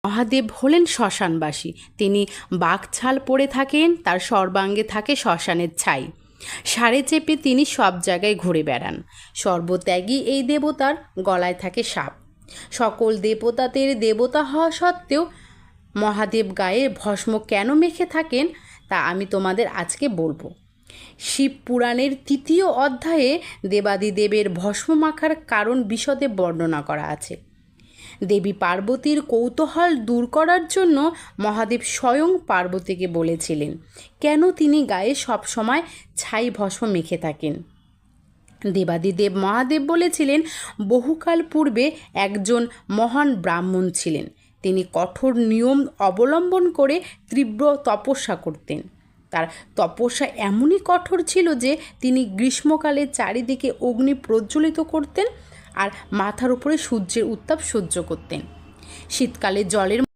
মহাদেব হলেন শ্মশানবাসী। তিনি বাঘছাল পরে থাকেন, তার সর্বাঙ্গে থাকে শ্মশানের ছাই। ষাঁড়ে চেপে তিনি সব জায়গায় ঘুরে বেড়ান। সর্বত্যাগী এই দেবতার গলায় থাকে সাপ। সকল দেবতাদের দেবতা হওয়া সত্ত্বেও মহাদেব গায়ে ভস্ম কেন মেখে থাকেন তা আমি তোমাদের আজকে বলবো। শিব পুরাণের ৩য় অধ্যায়ে দেবাদিদেবের ভস্ম মাখার কারণ বিশদে বর্ণনা করা আছে। দেবী পার্বতীর কৌতূহল দূর করার জন্য মহাদেব স্বয়ং পার্বতীকে বলেছিলেন কেন তিনি গায়ে সবসময় ছাই ভস্ম মেখে থাকেন। দেবাদিদেব মহাদেব বলেছিলেন, বহুকাল পূর্বে একজন মহান ব্রাহ্মণ ছিলেন। তিনি কঠোর নিয়ম অবলম্বন করে তীব্র তপস্যা করতেন। তার তপস্যা এমনই কঠোর ছিল যে তিনি গ্রীষ্মকালে চারিদিকে অগ্নি প্রজ্বলিত করতেন আর মাথার উপরে সূর্যের উত্তাপ সহ্য করতেন। শীতকালে জলের